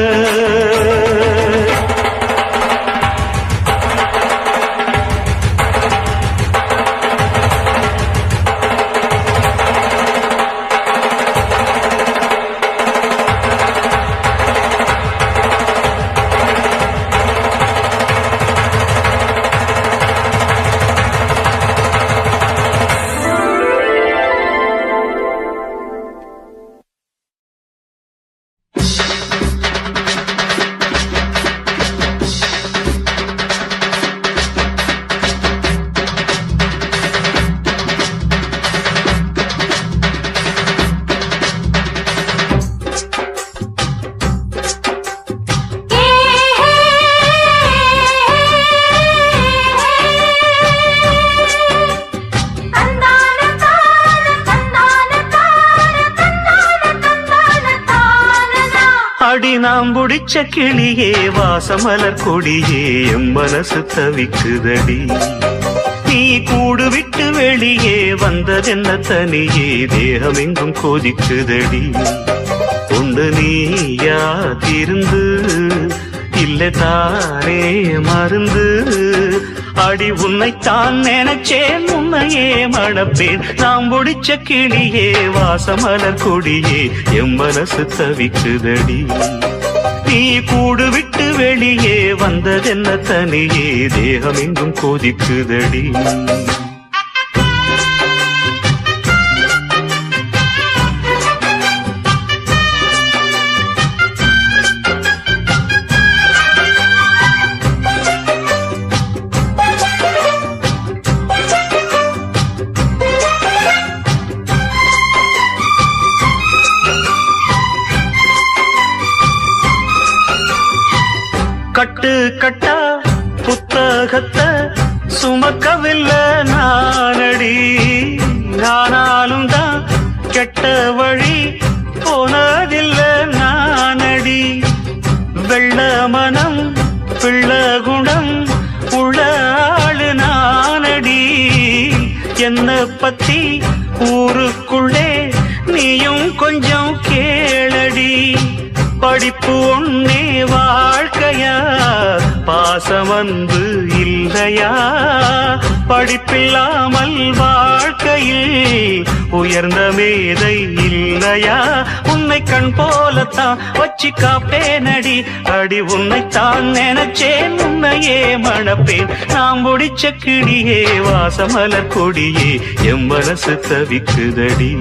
அடி நாம் புடிச்ச கிளியே வாசமலர் கொடியே எம் மனசு தவிக்குதடி. நீ கூடு விட்டு வெளியே வந்ததென்ன தனியே தேகம் எங்கும் கொதிக்குதடி. ஒன்று நீயா திருந்து இல்லை தானே மருந்து. அடி உன்னைத்தான் நினைச்சேன் உன்னையே மணப்பேன். நாம் முடிச்ச கிளியே வாசமலர் கொடியே எம் மனசு தவிக்குதடி. நீ நீ கூடு விட்டு வெளியே வந்ததென்ன தனியே தேகம் எங்கும் கொதிக்குதடி கட்டு கட்டா புத்தகத்தை சுமக்கவில்லை நானடி ஆனாலும் தான் கெட்ட வழி போனதில்லை நானடி வெள்ள மனம் பிள்ள குணம் உள்ள ஆளு நானடி என்ன பத்தி ஊருக்குள்ளே நீயும் கொஞ்சம் கேளடி படிப்பு ஒன்னே வாழ்க்கையா பாசம் அன்பு இல்லையா படிப்பில்லாமல் வாழ்க்கையில் உயர்ந்த மேதை இல்லையா உன்னை கண் போலத்தான் வச்சு காப்பேனடி அடி உன்னைத்தான் நினைச்சேன் உன்னையே மணப்பேன் நாம் முடிச்ச கிளியே வாசமலர் கொடியே எம் மனசு தவிக்குதடி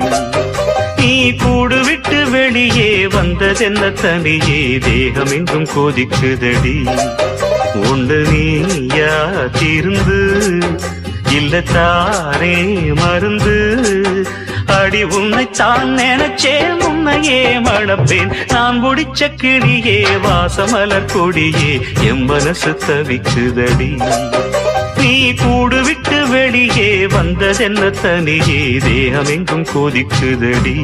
நீ கூடு விட்டு வெளியே வந்ததென்ன தனியே தேகம் எங்கும் கொதிக்குதடி உண்டு நீயா தீர்ந்து இல்ல தாரே மருந்து அடி உன்னைத்தான் நினைச்சே உன்னையே மணப்பேன் நான் முடிச்ச கிளியே வாசமலர் கொடியே எம் மனசு தவிக்குதடி நீ கூடு விட்டு வெளியே வந்ததென்ன தனியே தேகம் எங்கும் கொதிக்குதடி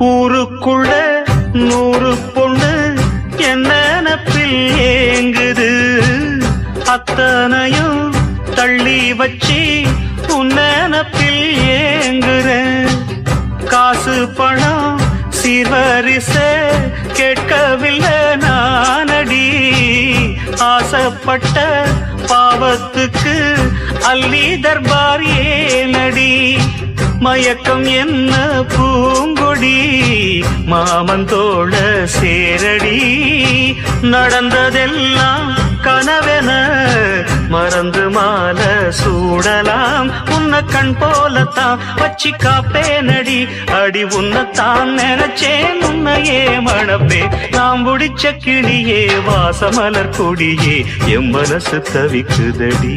ஊருக்குள்ள 100 பொண்ணு என்ன நினைப்பில் ஏங்குது அத்தனையும் தள்ளி வச்சு உன் நினைப்பில் ஏங்குற காசு பணம் சிவரிச கேட்கவில்லை நானடி ஆசைப்பட்ட பாவத்துக்கு அள்ளி தர்பார் ஏனடி மயக்கம் என்ன பூங்கொடி மாமந்தோட சேரடி நடந்ததெல்லாம் கனவென மறந்து மாலை சூடலாம் உன்னை கண் போலத்தான் வச்சு காப்பேனடி அடி உன்னைத்தான் நினைச்சேன் உன்னையே மணப்பே நாம் முடிச்ச கிளியே வாசமலர் கொடியே எம் மனசு தவிக்குதடி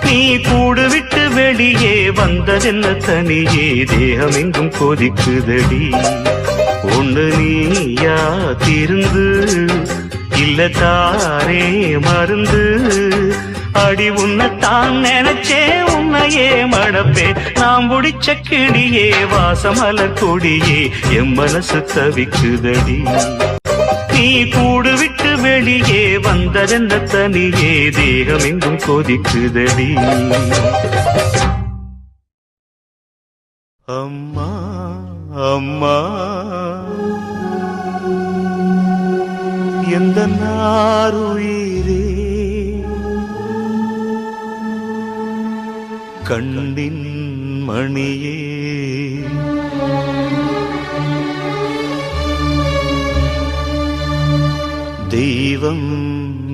நீ கூடு விட்டு வெளியே வந்ததென்ன தனியே தேகம் எங்கும் கொதிக்குதடி ஒன்று நீயா திருந்து இல்ல தாரே மருந்து அடி உன்னைத்தான் நினைச்சே உன்னையே மணப்பே நாம் முடிச்ச கிளியே வாசமலர் கொடியே எம் மனசு தவிக்குதடி நீ கூடு விட்டு வெளியே வந்ததென்ன தனியே தேகம் எங்கும் கொதிக்குதடி அம்மா அம்மா எந்த நாருயிரே கண்ணின் மணியே தெய்வம்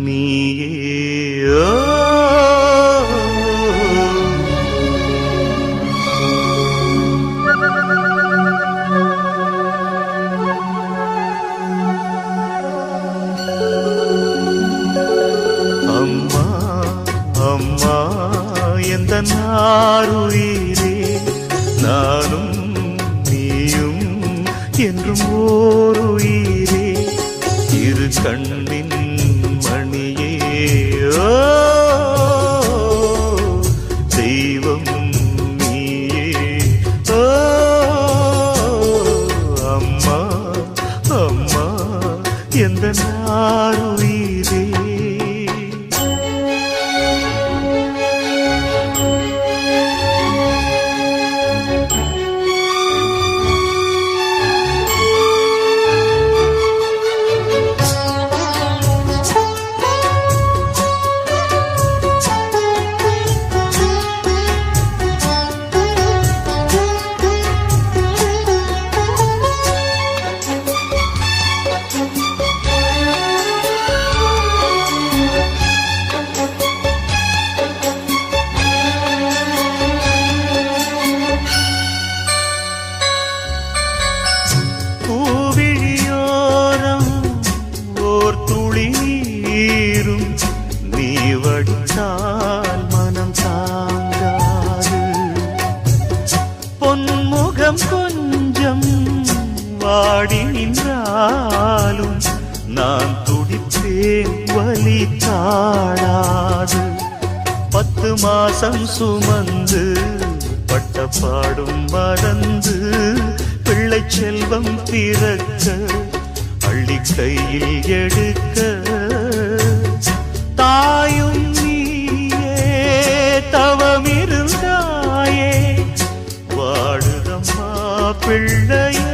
நீயே அம்மா அம்மா எந்த நாருயிரே நானும் நீயும் என்றும் ஓருயிரே இரு கண்ணின் மணியே தெய்வம் நீயே அம்மா அம்மா எந்த நாருயிரே வலி தாழாது. 10 மாசம் சுமந்து பட்ட பாடும் மறந்து பிள்ளை செல்வம் பிறக்க அள்ளி கையில் எடுக்க தாயும் நீயே தவமிருந்தாயே வாடுதம்மா பிள்ளையே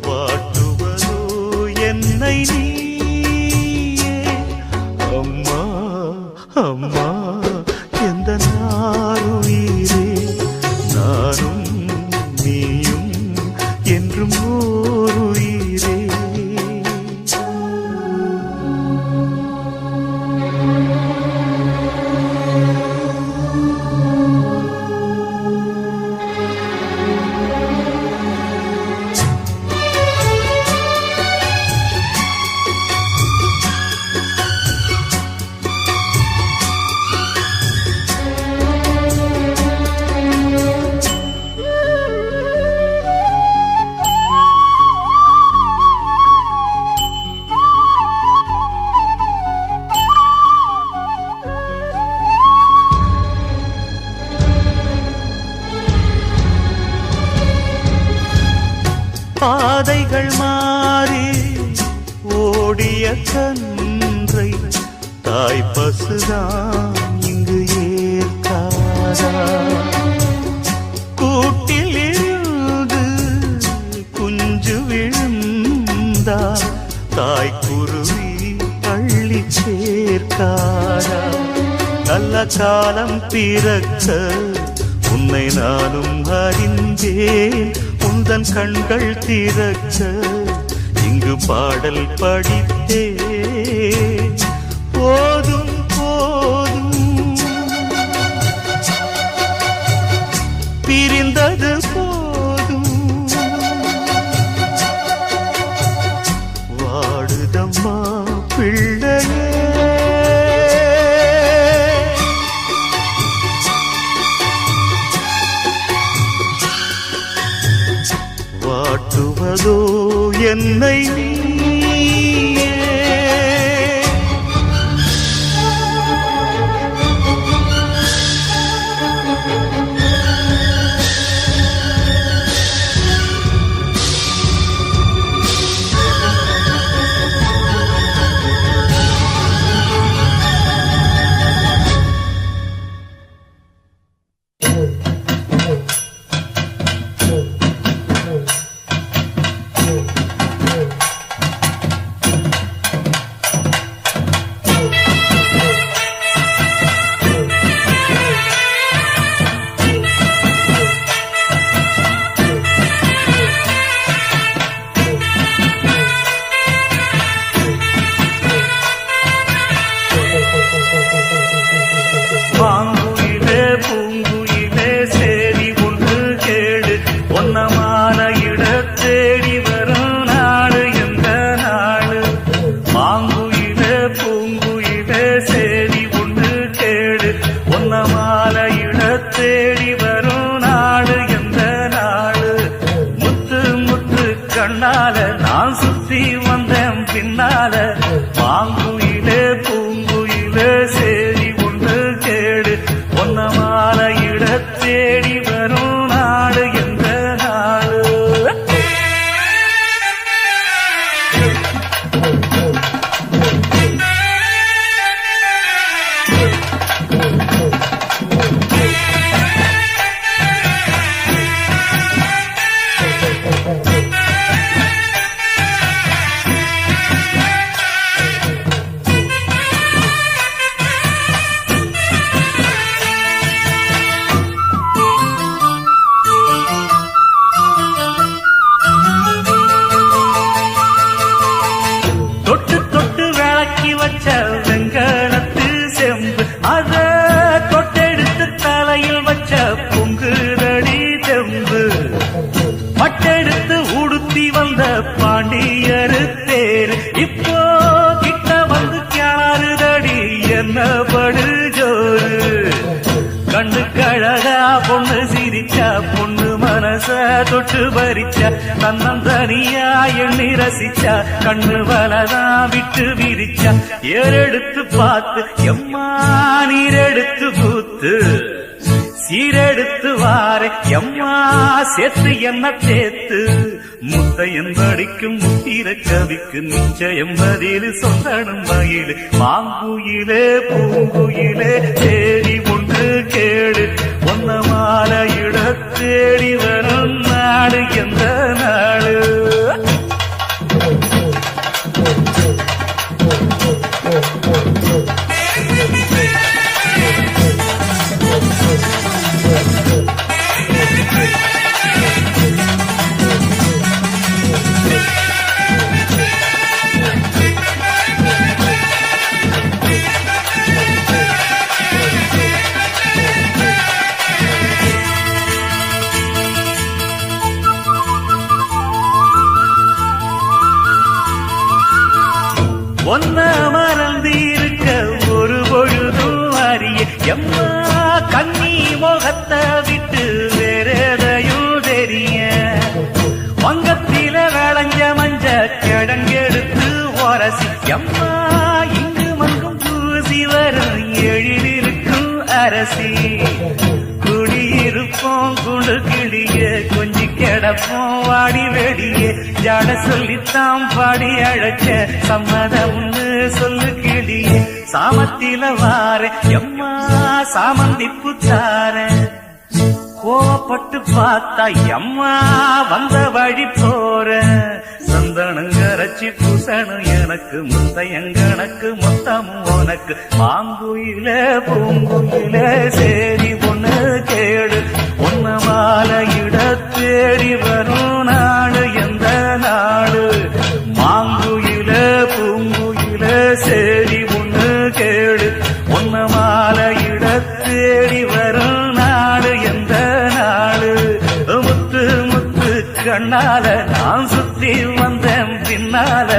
வாட்டுவதோ என்னை நீயே அம்மா அம்மா எந்த நாருயிரே நானும் நீயும் என்றும் ஓருயிரே. பாதைகள் மாறி ஓடிய கன்றை தாய் பசுதான் இங்கு ஏற்காதா. கூட்டில் இருந்து குஞ்சு விழுந்தா தாய் குருவி அள்ளி சேர்க்காதா. நல்ல காலம் பிறக்க உன்னை நானும் அறிந்தேன் உந்தன் கண்கள் திறக்க இங்கு பாடல் படித்தே போதும் போதும் பிரிந்தது போதும் வாடுதம்மா பிள்ளையே வாட்டுவதோ என்னை நீயே. பாங்குயிலே பூங்குயிலே சேரி ஒன்று கேடு ஒன்னமான இட தேடி வரும் நாடு எந்த நாடு. பாங்குயிலே பூங்குயிலே சேரி ஒன்று கேடு ஒன்னமான இட தேடி வரும் நாடு எந்த நாடு. முத்து முத்து கண்ணால நான் சுத்தி வந்தேன் பின்னால. பாங்குயிலே பூங்குயிலே சேரி ஒன்று கேடு ஒன்னமான இட தேடி வரும் நாடு எந்த நாடு. தொட்டு தொட்டு விளக்கி வச்ச வெங்கலத்து செம்பு அத தொட்டெடுத்து தலையில் வச்ச பொங்குதடி தெம்பு. மட்டெடுத்து உடுத்தி வந்த பாண்டியரு தேர் இப்போ கிட்ட வந்து கிணறுதடி என்ன படு ஜோறு. கண்ணு கழகா பொண்ணு சிரிச்சா பொண்ணு மனச மனச தொட்டு பறிச்சா தன்னந்தனியா எண்ணி ரசிச்சா கண்ணு வலதான் விட்டு விரிச்சா ஏறெடுத்து பார்த்து எம்மா நீரெடுத்து பூத்து சீரெடுத்து வார எம்மா சேர்த்து என்ன தேத்து முத்தையன் படிக்கும் முத்திர கவிக்கு நிச்சயம் பதில் சொல்லணும் மயிலு மாங்குயிலே பூங்குயிலே தேடி ஒன்று கேடு ஒன்ன மாலையிட தேடி வரும் நாடு எந்த நாடு ஒன்ன மறந்திருக்க ஒரு பொழுதும் அறிய எம்மா கண்ணி முகத்தை விட்டு வேறெதையும் தெரிய வங்கத்தில விளைஞ்ச மஞ்ச கிழங்கெடுத்து உரசி எம்மா இங்கு மங்கும் பூசி வரும் எழிலிருக்கும் அரசி குடியிருப்போம் குண்டு கிளிய கொஞ்சி கிடப்போம் வாடி வெடியே ஜாட சொல்லித்தான் பாடி அழைச்ச சம்மதம்னு சொல்லு கிளியே சாமத்தில வார எம்மா சாமந்தி புத்தார கோவப்பட்டு பார்த்தா எம்மா வந்த வழி போற சந்தனங்கரைச்சி பூசணும் எனக்கு முத்தையங்கணக்கு மொத்தமும் உனக்கு மாங்குயில பூங்குயில சேரி ஒண்ணு கேடு ஒன்ன மாலையிட தேடி வரும் நாடு எந்த நாடு மாங்குயில பூங்குயில சேரி ஒண்ணு கேடு ஒன்ன மாலையிட தேடி வரும் நாடு எந்த நாடு முத்து முத்து கண்ணால நான் சுத்தி வந்தேன் பின்னால